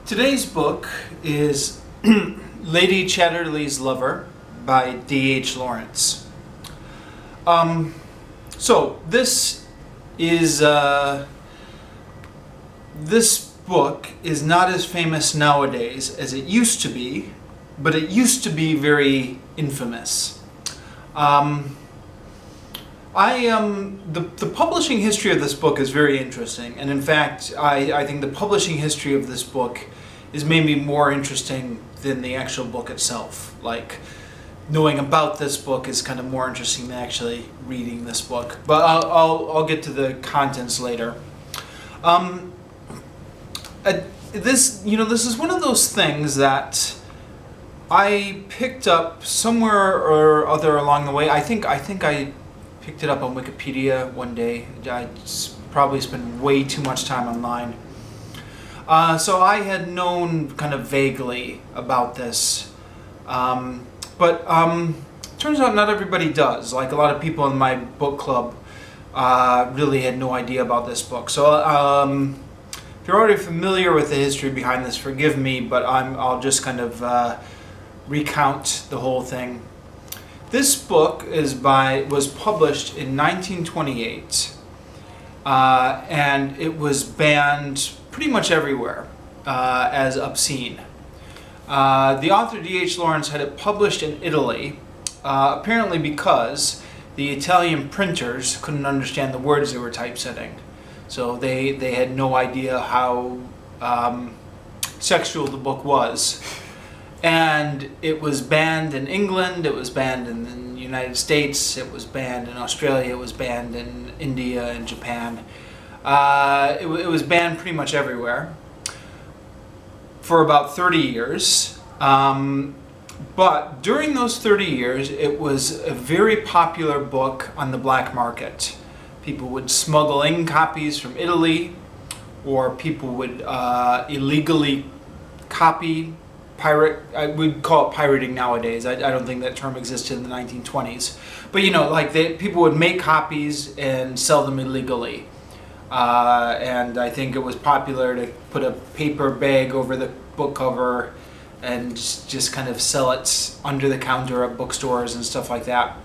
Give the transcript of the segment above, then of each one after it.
Today's book is Lady Chatterley's Lover by D.H. Lawrence. So this is this book is not as famous nowadays as it used to be, but it used to be very infamous. The publishing history of this book is very interesting, and in fact, I think the publishing history of this book is maybe more interesting than the actual book itself. Like, knowing about this book is kind of more interesting than actually reading this book. But I'll get to the contents later. This is one of those things that I picked up somewhere or other along the way. I think I picked it up on Wikipedia one day. I probably spent way too much time online. So I had known kind of vaguely about this. But turns out not everybody does. Like, a lot of people in my book club really had no idea about this book. So if you're already familiar with the history behind this, forgive me, but I'll just kind of recount the whole thing. This book was published in 1928, and it was banned pretty much everywhere as obscene. The author D.H. Lawrence had it published in Italy, apparently because the Italian printers couldn't understand the words they were typesetting. So they had no idea how sexual the book was. And it was banned in England, it was banned in the United States, it was banned in Australia, it was banned in India and Japan. It was banned pretty much everywhere for about 30 years. But during those 30 years, it was a very popular book on the black market. People would smuggle in copies from Italy, or people would illegally copy, pirate. We'd call it pirating nowadays. I don't think that term existed in the 1920s. But people would make copies and sell them illegally. And I think it was popular to put a paper bag over the book cover and just kind of sell it under the counter at bookstores and stuff like that.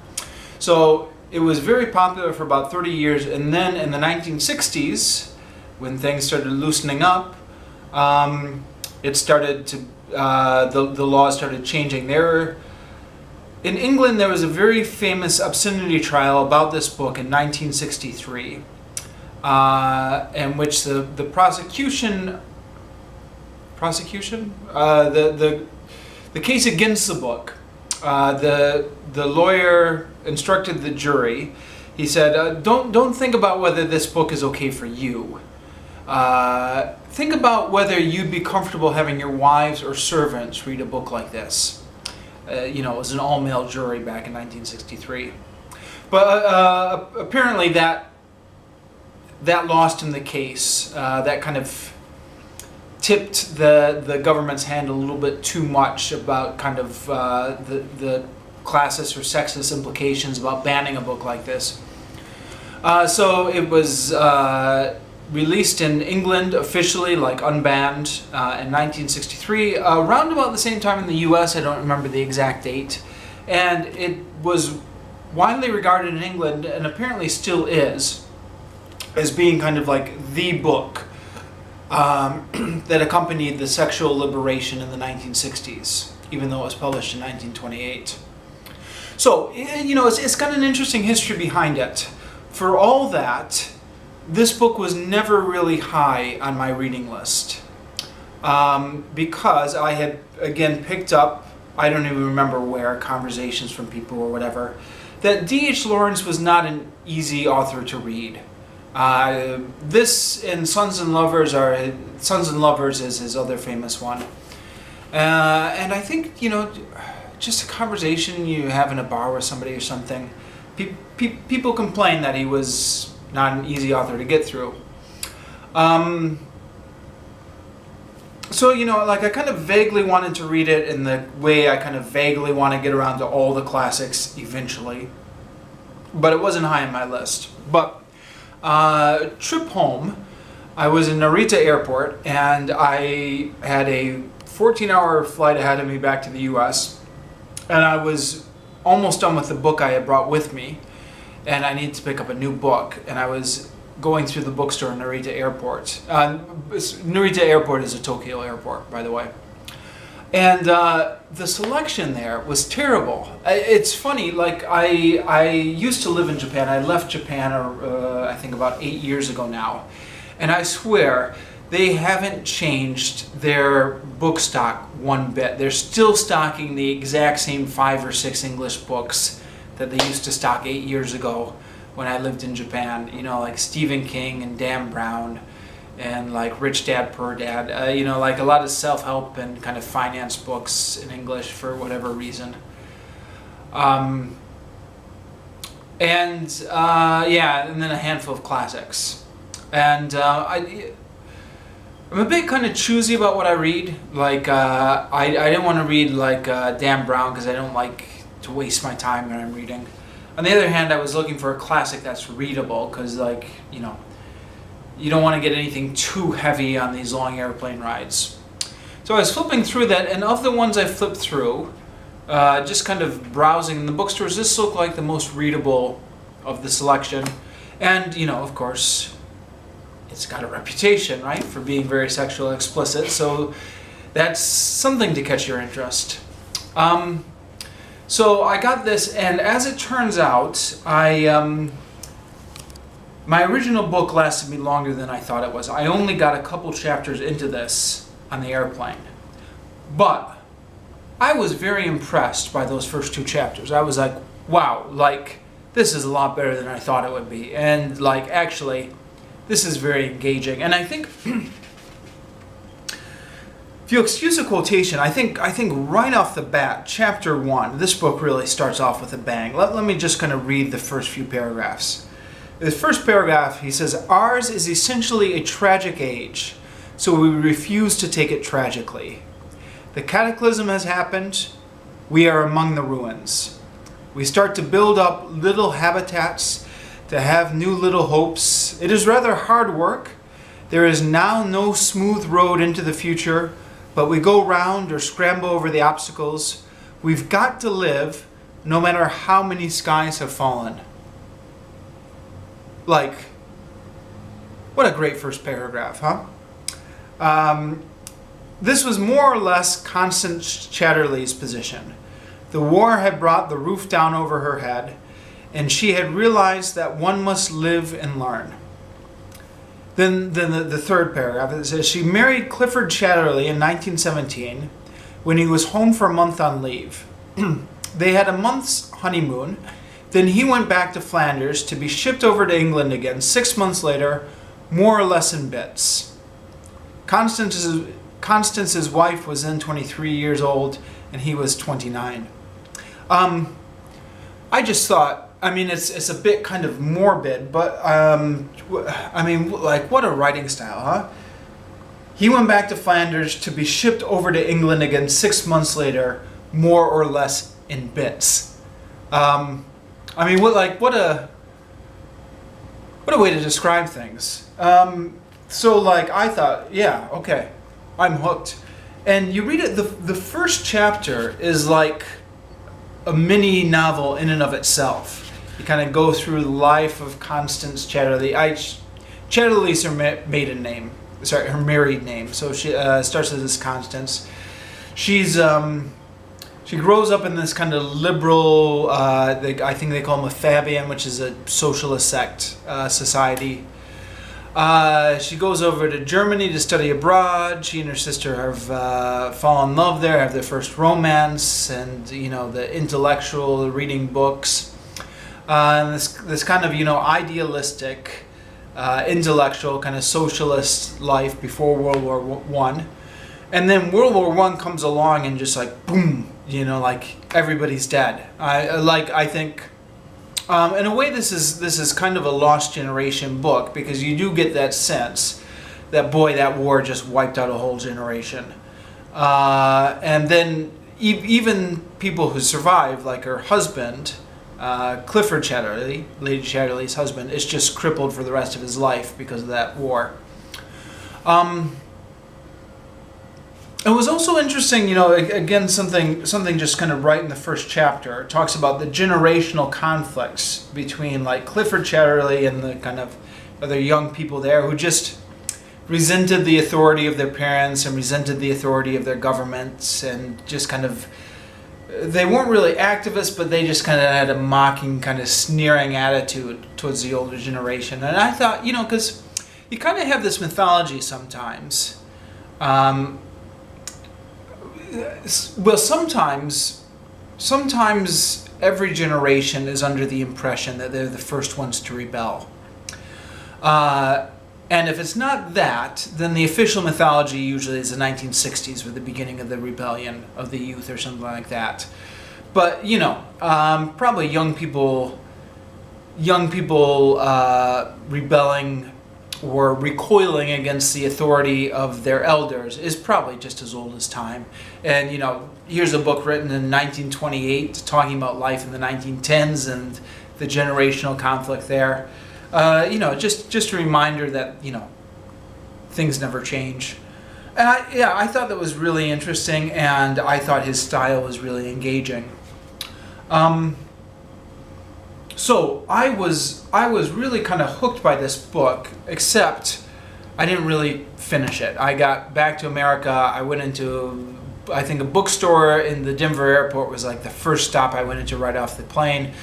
So it was very popular for about 30 years, and then in the 1960s, when things started loosening up, it started to the laws started changing. In England, there was a very famous obscenity trial about this book in 1963. In which the case against the book, the lawyer instructed the jury. He said, don't think about whether this book is okay for you. Think about whether you'd be comfortable having your wives or servants read a book like this. It was an all-male jury back in 1963. But apparently that lost him the case. That kind of tipped the government's hand a little bit too much about kind of the classist or sexist implications about banning a book like this. So it was released in England officially, like unbanned, in 1963, around about the same time in the US. I don't remember the exact date. And it was widely regarded in England, and apparently still is, as being kind of like the book that accompanied the sexual liberation in the 1960s, even though it was published in 1928. So, it's got an interesting history behind it. For all that, this book was never really high on my reading list, because I had, again, picked up, I don't even remember where, conversations from people or whatever, that D.H. Lawrence was not an easy author to read. This and Sons and Lovers is his other famous one. And I think, just a conversation you have in a bar with somebody or something, people complain that he was not an easy author to get through. So, I kind of vaguely wanted to read it in the way I kind of vaguely want to get around to all the classics eventually. But it wasn't high on my list. But trip home, I was in Narita Airport, and I had a 14-hour flight ahead of me back to the US, and I was almost done with the book I had brought with me, and I needed to pick up a new book, and I was going through the bookstore in Narita Airport. Narita Airport is a Tokyo airport, by the way. And the selection there was terrible. It's funny, like I used to live in Japan. I left Japan, I think about 8 years ago now. And I swear, they haven't changed their book stock one bit. They're still stocking the exact same 5 or 6 English books that they used to stock 8 years ago when I lived in Japan. You know, like Stephen King and Dan Brown and like Rich Dad, Poor Dad. You know, like a lot of self-help and kind of finance books in English for whatever reason. Yeah, and then a handful of classics. And I'm a bit kind of choosy about what I read. Like, I didn't want to read like Dan Brown because I don't like to waste my time when I'm reading. On the other hand, I was looking for a classic that's readable because, like, you know, you don't want to get anything too heavy on these long airplane rides. So I was flipping through that, and of the ones I flipped through, just kind of browsing in the bookstores, this looked like the most readable of the selection. And, you know, of course, it's got a reputation, right, for being very sexually explicit, so that's something to catch your interest. So I got this, and as it turns out, my original book lasted me longer than I thought it was. I only got a couple chapters into this on the airplane. But I was very impressed by those first 2 chapters. I was like, wow, like, this is a lot better than I thought it would be. And, like, actually, this is very engaging. And I think, if you'll excuse a quotation, I think right off the bat, chapter 1, this book really starts off with a bang. Let me just kind of read the first few paragraphs. The first paragraph, he says, "Ours is essentially a tragic age, so we refuse to take it tragically. The cataclysm has happened. We are among the ruins. We start to build up little habitats, to have new little hopes. It is rather hard work. There is now no smooth road into the future, but we go round or scramble over the obstacles. We've got to live, no matter how many skies have fallen." Like, what a great first paragraph, huh? This was more or less Constance Chatterley's position. The war had brought the roof down over her head, and she had realized that one must live and learn. Then the third paragraph, it says, she married Clifford Chatterley in 1917 when he was home for a month on leave. They had a month's honeymoon. Then he went back to Flanders to be shipped over to England again 6 months later, more or less in bits. Constance's wife was then 23 years old, and he was 29. I just thought, I mean, it's a bit kind of morbid, but I mean, like, what a writing style, huh? He went back to Flanders to be shipped over to England again 6 months later, more or less in bits. I mean, what a way to describe things. So, like, I thought, yeah, okay, I'm hooked. And you read it, the first chapter is like a mini novel in and of itself. You kind of go through the life of Constance Chatterley. Chatterley's her maiden name, sorry, her married name. So she starts as Constance. She grows up in this kind of liberal, I think they call them a Fabian, which is a socialist sect society. She goes over to Germany to study abroad. She and her sister have fallen in love there, have their first romance, and, you know, the intellectual, reading books. And this kind of, you know, idealistic, intellectual, kind of socialist life before World War I. And then World War I comes along and just like, boom, you know, like everybody's dead. I think, in a way, this is kind of a lost generation book, because you do get that sense that, boy, that war just wiped out a whole generation. And then even people who survived, like her husband, Clifford Chatterley, Lady Chatterley's husband, is just crippled for the rest of his life because of that war. It was also interesting, you know, again, something just kind of right in the first chapter. It talks about the generational conflicts between like Clifford Chatterley and the kind of other young people there who just resented the authority of their parents and resented the authority of their governments, and just kind of, they weren't really activists, but they just kind of had a mocking, kind of sneering attitude towards the older generation. And I thought, you know, because you kind of have this mythology sometimes. Well, sometimes every generation is under the impression that they're the first ones to rebel. And if it's not that, then the official mythology usually is the 1960s, with the beginning of the rebellion of the youth or something like that. But, you know, probably young people rebelling or recoiling against the authority of their elders is probably just as old as time. And, you know, here's a book written in 1928 talking about life in the 1910s and the generational conflict there. You know, just a reminder that, you know, things never change. And I thought that was really interesting, and I thought his style was really engaging. So I was really kind of hooked by this book, except I didn't really finish it. I got back to America. I went into, I think, a bookstore in the Denver airport was like the first stop I went into right off the plane.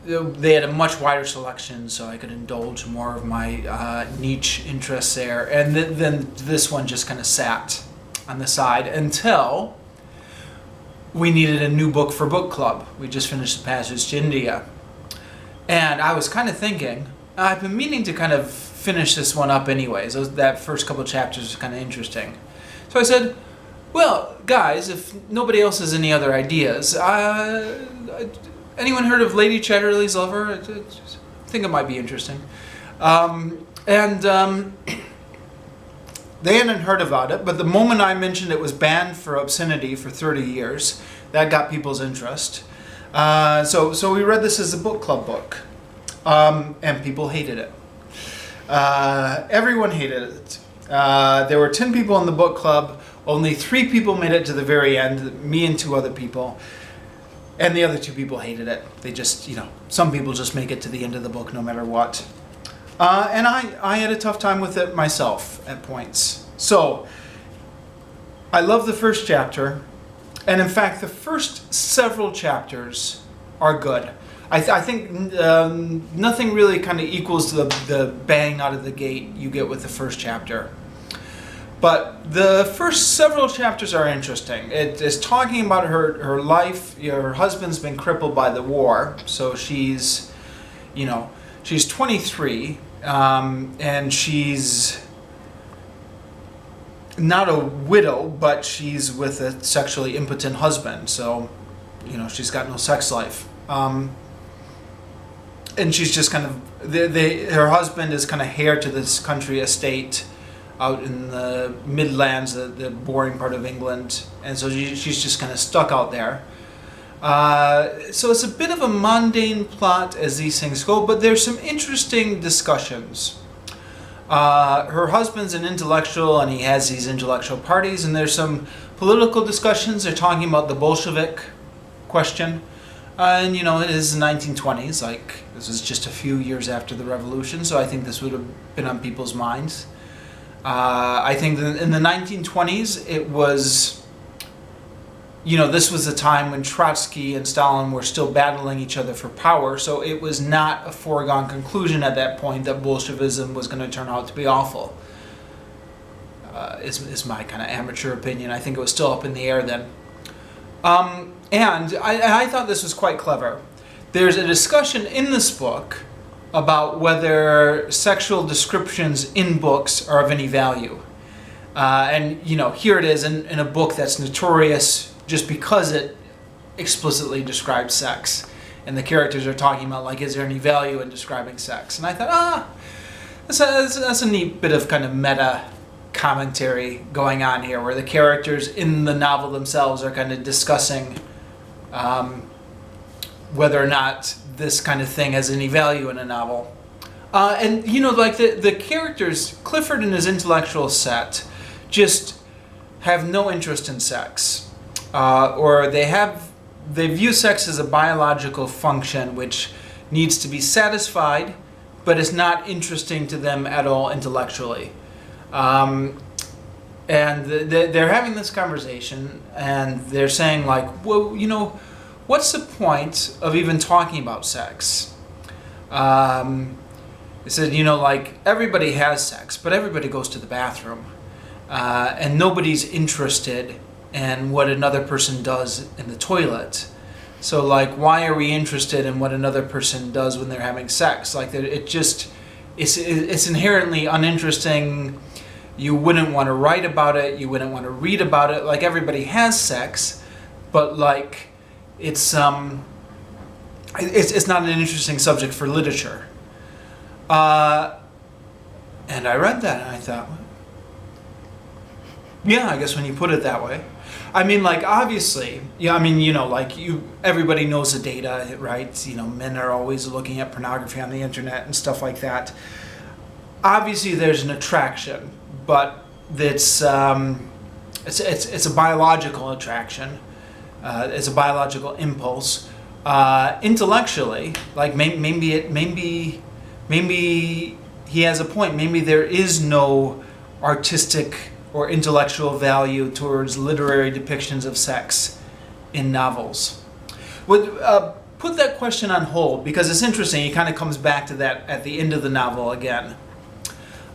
They had a much wider selection, so I could indulge more of my niche interests there. And then this one just kind of sat on the side until we needed a new book for book club. We just finished The Passage to India. And I was kind of thinking, I've been meaning to kind of finish this one up anyways. That first couple of chapters was kind of interesting. So I said, well, guys, if nobody else has any other ideas, anyone heard of Lady Chatterley's Lover? I think it might be interesting. They hadn't heard about it, but the moment I mentioned it was banned for obscenity for 30 years, that got people's interest. So we read this as a book club book, and people hated it. Everyone hated it. There were 10 people in the book club. Only 3 people made it to the very end, me and 2 other people. And the other 2 people hated it. They just, you know, some people just make it to the end of the book no matter what. And I had a tough time with it myself at points. So, I love the first chapter. And in fact, the first several chapters are good. I think nothing really kind of equals the bang out of the gate you get with the first chapter. But the first several chapters are interesting. It is talking about her life. You know, her husband's been crippled by the war, so she's, you know, she's 23, and she's not a widow, but she's with a sexually impotent husband. So, you know, she's got no sex life, and she's just kind of her husband is kind of heir to this country estate out in the Midlands, the boring part of England, and so she's just kind of stuck out there. So it's a bit of a mundane plot as these things go, but there's some interesting discussions. Her husband's an intellectual, and he has these intellectual parties, and there's some political discussions. They're talking about the Bolshevik question, and you know, it is the 1920s, like this was just a few years after the revolution, so I think this would have been on people's minds. I think that in the 1920s, it was, you know, this was a time when Trotsky and Stalin were still battling each other for power, so it was not a foregone conclusion at that point that Bolshevism was going to turn out to be awful. Is my kind of amateur opinion. I think it was still up in the air then. And I thought this was quite clever. There's a discussion in this book about whether sexual descriptions in books are of any value. And, you know, here it is in a book that's notorious just because it explicitly describes sex. And the characters are talking about, like, is there any value in describing sex? And I thought, that's a neat bit of kind of meta commentary going on here, where the characters in the novel themselves are kind of discussing whether or not this kind of thing has any value in a novel. And you know, like the characters, Clifford and his intellectual set, just have no interest in sex, or they view sex as a biological function which needs to be satisfied, but is not interesting to them at all intellectually. And they're having this conversation, and they're saying like, well, you know, what's the point of even talking about sex? They said, you know, like, everybody has sex, but everybody goes to the bathroom. And nobody's interested in what another person does in the toilet. So, like, why are we interested in what another person does when they're having sex? Like, it's inherently uninteresting. You wouldn't want to write about it. You wouldn't want to read about it. Like, everybody has sex, but, like, it's not an interesting subject for literature. And I read that and I thought, yeah, I guess when you put it that way. I mean, like, obviously, yeah, I mean, you know, like, everybody knows the data, right? You know, men are always looking at pornography on the internet and stuff like that. Obviously, there's an attraction, but it's a biological attraction. It's a biological impulse. Intellectually, like, maybe he has a point. Maybe there is no artistic or intellectual value towards literary depictions of sex in novels. Put that question on hold, because it's interesting. He kind of comes back to that at the end of the novel again.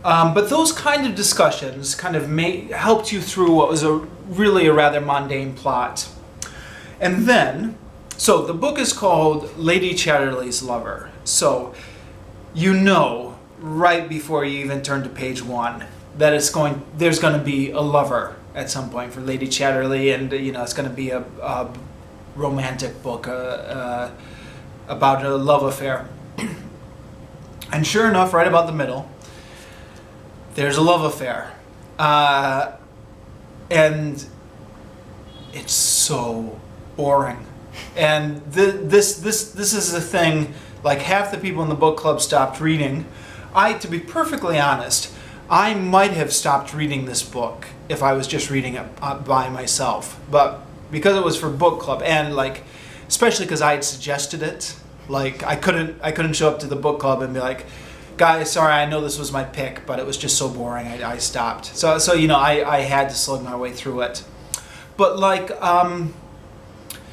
But those kind of discussions kind of helped you through what was really a rather mundane plot. And then, so the book is called Lady Chatterley's Lover. So you know right before you even turn to page 1 that there's going to be a lover at some point for Lady Chatterley, and you know, it's going to be a romantic book about a love affair. And sure enough, right about the middle, there's a love affair, and it's so boring. And this is the thing. Like, half the people in the book club stopped reading. To be perfectly honest, I might have stopped reading this book if I was just reading it by myself. But because it was for book club, and like, especially because I had suggested it, like, I couldn't show up to the book club and be like, guys, sorry, I know this was my pick, but it was just so boring, I stopped. So you know, I had to slug my way through it. But like,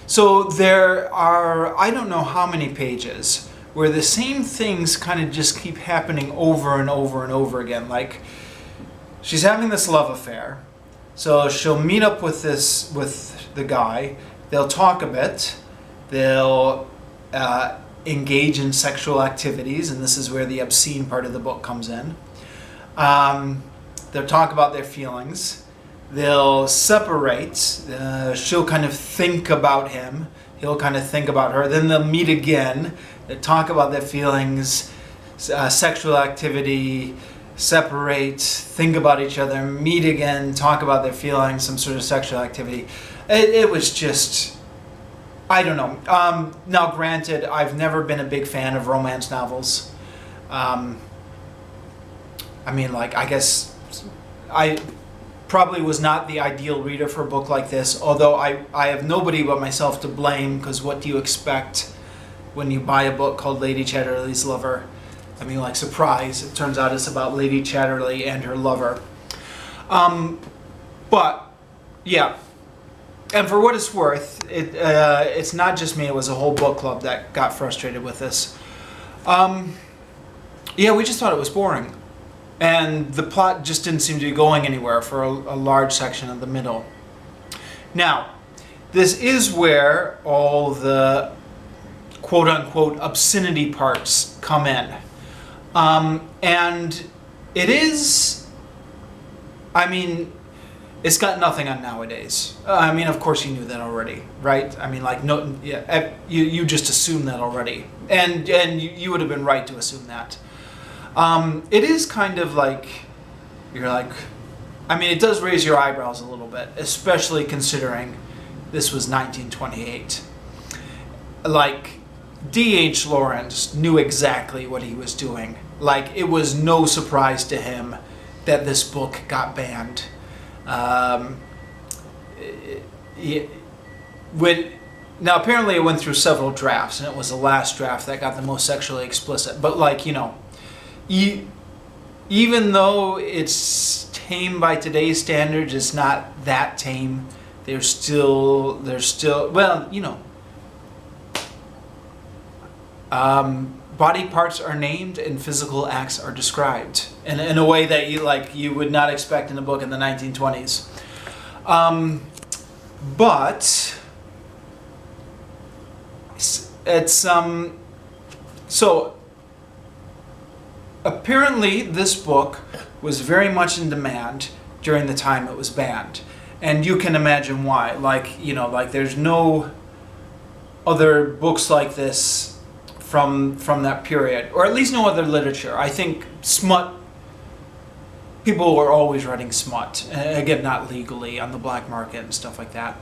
so there are, I don't know how many pages where the same things kind of just keep happening over and over and over again. Like, she's having this love affair, so she'll meet up with the guy, they'll talk a bit, they'll engage in sexual activities, and this is where the obscene part of the book comes in. They'll talk about their feelings, they'll separate, she'll kind of think about him, he'll kind of think about her, then they'll meet again, they talk about their feelings, sexual activity, separate, think about each other, meet again, talk about their feelings, some sort of sexual activity. It was just, I don't know. Now granted, I've never been a big fan of romance novels. I mean, like, I guess I probably was not the ideal reader for a book like this, although I have nobody but myself to blame, because what do you expect when you buy a book called Lady Chatterley's Lover? I mean, like, surprise, it turns out it's about Lady Chatterley and her lover. But, yeah. And for what it's worth, it's not just me, it was a whole book club that got frustrated with this. Yeah, we just thought it was boring. And the plot just didn't seem to be going anywhere for a large section of the middle. Now, this is where all the quote-unquote obscenity parts come in. And it is, I mean, it's got nothing on nowadays. I mean, of course you knew that already, right? I mean, like, no, yeah, you just assumed that already. And you would have been right to assume that. It is kind of like, you're like, I mean, it does raise your eyebrows a little bit, especially considering this was 1928. Like, D.H. Lawrence knew exactly what he was doing Like, it was no surprise to him that this book got banned. Now, apparently it went through several drafts, and it was the last draft that got the most sexually explicit. But, like, you know, even though it's tame by today's standards, it's not that tame. There's still, well, you know, body parts are named and physical acts are described in a way that you would not expect in a book in the 1920s. But it's so apparently this book was very much in demand during the time it was banned, and you can imagine why. Like, you know, like there's no other books like this from that period, or at least no other literature. I think smut, people were always writing smut, again, not legally, on the black market and stuff like that.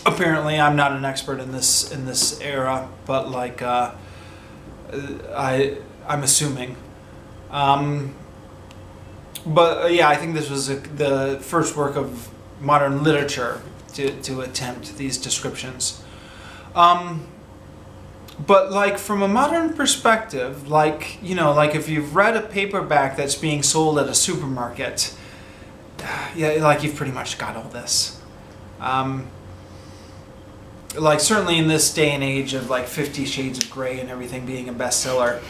Apparently, I'm not an expert in this era, but like I'm assuming. But yeah, I think this was the first work of modern literature to attempt these descriptions. But like from a modern perspective, like, you know, like if you've read a paperback that's being sold at a supermarket, yeah, like you've pretty much got all this. Like certainly in this day and age of like 50 Shades of Grey and everything being a bestseller,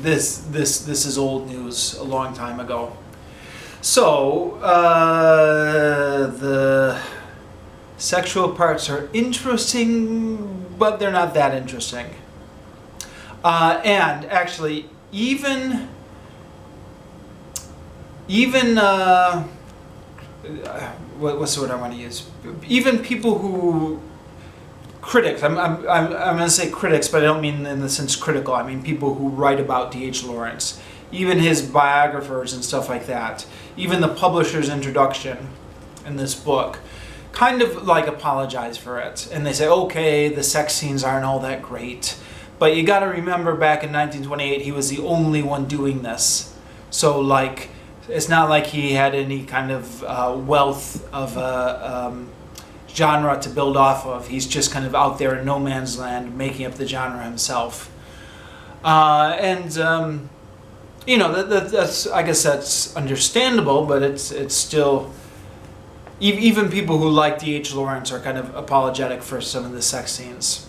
this is old news a long time ago. So the sexual parts are interesting, but they're not that interesting. And actually, even what's the word I want to use? Even people who critics. I'm going to say critics, but I don't mean in the sense critical. I mean people who write about D.H. Lawrence, even his biographers and stuff like that. Even the publisher's introduction in this book kind of like apologize for it, and they say, okay, the sex scenes aren't all that great, but you got to remember back in 1928 he was the only one doing this, so like it's not like he had any kind of wealth of genre to build off of. He's just kind of out there in no man's land making up the genre himself. You know, that's I guess that's understandable, but it's still, even people who like D.H. Lawrence are kind of apologetic for some of the sex scenes.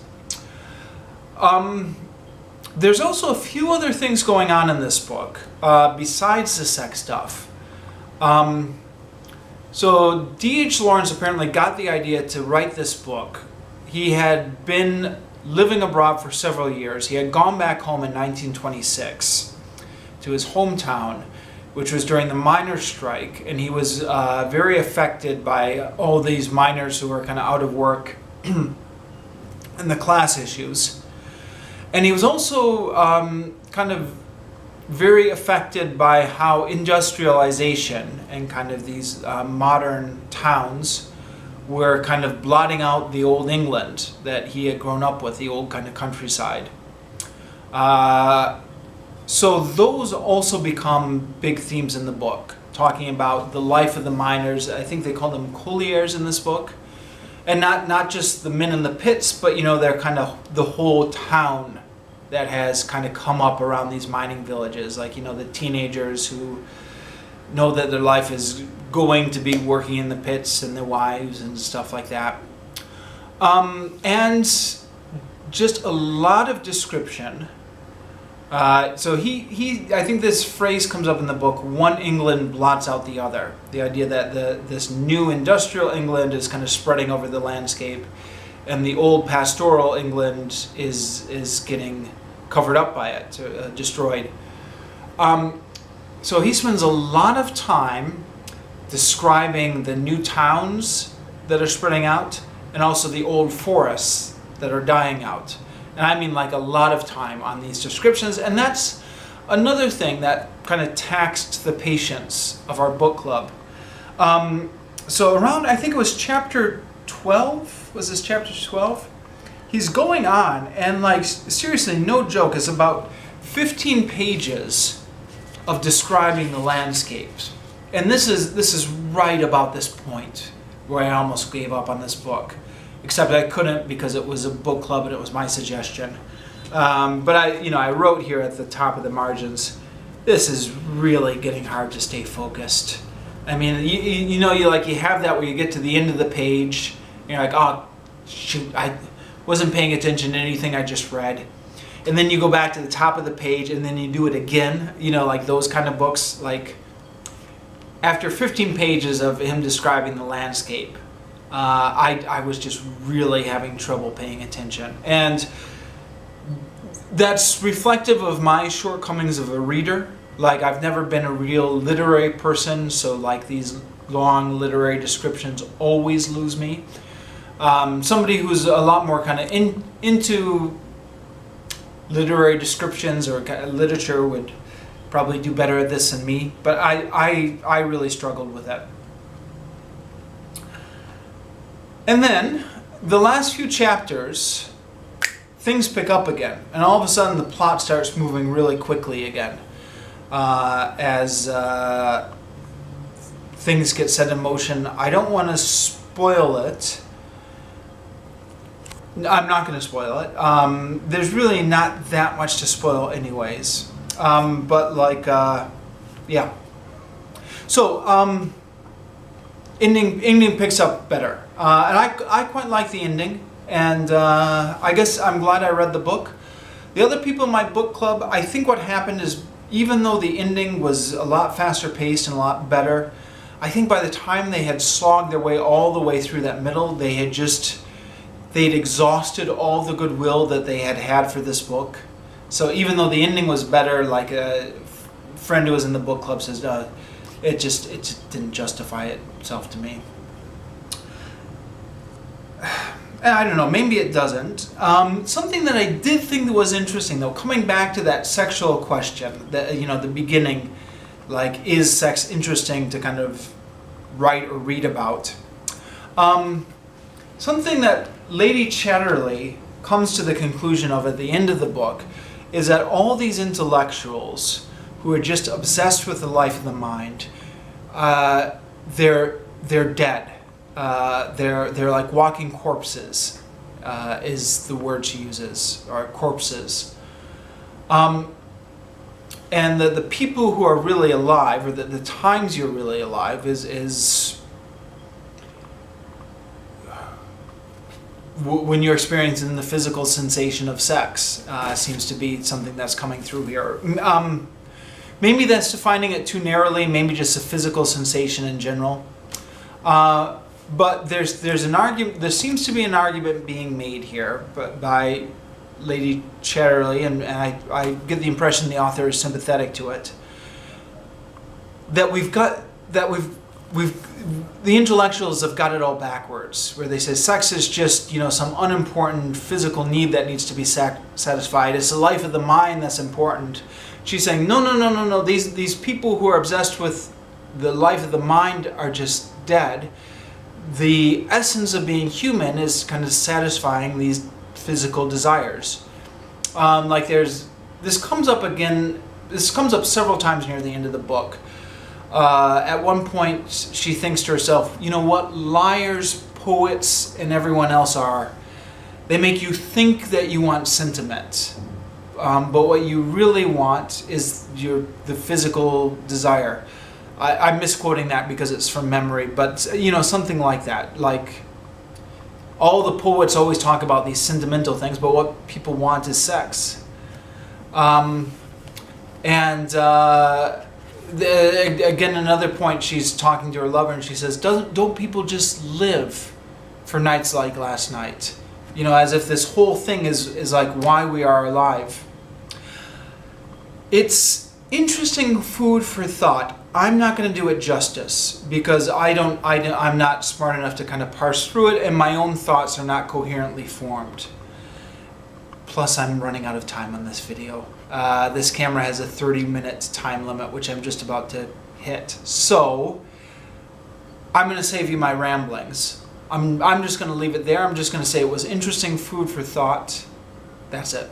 There's also a few other things going on in this book besides the sex stuff. So D.H. Lawrence apparently got the idea to write this book. He had been living abroad for several years. He had gone back home in 1926 to his hometown, which was during the miners' strike, and he was very affected by all these miners who were kind of out of work and the class issues. And he was also kind of very affected by how industrialization and kind of these modern towns were kind of blotting out the old England that he had grown up with, the old kind of countryside. So those also become big themes in the book, talking about the life of the miners. I think they call them colliers in this book. And not just the men in the pits, but you know, they're kind of the whole town that has kind of come up around these mining villages. Like, you know, the teenagers who know that their life is going to be working in the pits, and their wives and stuff like that. And just a lot of description. So I think this phrase comes up in the book, one England blots out the other. The idea that this new industrial England is kind of spreading over the landscape, and the old pastoral England is getting covered up by it, destroyed. So he spends a lot of time describing the new towns that are spreading out, and also the old forests that are dying out. And I mean like a lot of time on these descriptions, and that's another thing that kind of taxed the patience of our book club. So around, I think it was chapter 12, was this chapter 12? He's going on, and like seriously, no joke, it's about 15 pages of describing the landscapes. And this is right about this point where I almost gave up on this book. Except I couldn't because it was a book club and it was my suggestion. But I wrote here at the top of the margins, this is really getting hard to stay focused. I mean, you have that where you get to the end of the page, and you're like, oh, shoot, I wasn't paying attention to anything I just read. And then you go back to the top of the page, and then you do it again, like those kind of books. Like, after 15 pages of him describing the landscape, I was just really having trouble paying attention. And that's reflective of my shortcomings of a reader. Like, I've never been a real literary person, so like these long literary descriptions always lose me. Somebody who's a lot more kind of into literary descriptions or literature would probably do better at this than me, but I really struggled with it. And then, the last few chapters, things pick up again, and all of a sudden the plot starts moving really quickly again as things get set in motion. I don't want to spoil it. I'm not going to spoil it. There's really not that much to spoil anyways. But like, yeah. So, ending picks up better. And I quite like the ending. And I guess I'm glad I read the book. The other people in my book club, I think what happened is, even though the ending was a lot faster paced and a lot better, I think by the time they had slogged their way all the way through that middle, they'd exhausted all the goodwill that they had for this book. So even though the ending was better, like a friend who was in the book club says, it just didn't justify itself to me. I don't know, maybe it doesn't. Something that I did think that was interesting, though, coming back to that sexual question, that, the beginning, like, is sex interesting to kind of write or read about? Something that Lady Chatterley comes to the conclusion of at the end of the book is that all these intellectuals who are just obsessed with the life of the mind, they're dead. They're like walking corpses, is the word she uses, or corpses. And the people who are really alive, or the times you're really alive, is when you're experiencing the physical sensation of sex. Seems to be something that's coming through here. Maybe that's defining it too narrowly, maybe just a physical sensation in general. But there's an argument. There seems to be an argument being made here, but by Lady Chatterley, and I get the impression the author is sympathetic to it. That the intellectuals have got it all backwards, where they say sex is just some unimportant physical need that needs to be satisfied. It's the life of the mind that's important. She's saying no. These people who are obsessed with the life of the mind are just dead. The essence of being human is kind of satisfying these physical desires. This comes up again. This comes up several times near the end of the book. At one point, she thinks to herself, you know what liars, poets, and everyone else are? They make you think that you want sentiment. But what you really want is the physical desire. I'm misquoting that because it's from memory, but something like that. Like, all the poets always talk about these sentimental things, but what people want is sex. Again, another point, she's talking to her lover and she says, don't people just live for nights like last night? As if this whole thing is like why we are alive. It's interesting food for thought. I'm not going to do it justice because I'm not smart enough to kind of parse through it, and my own thoughts are not coherently formed. Plus, I'm running out of time on this video. This camera has a 30-minute time limit, which I'm just about to hit. So, I'm going to save you my ramblings. I'm just going to leave it there. I'm just going to say it was interesting food for thought. That's it.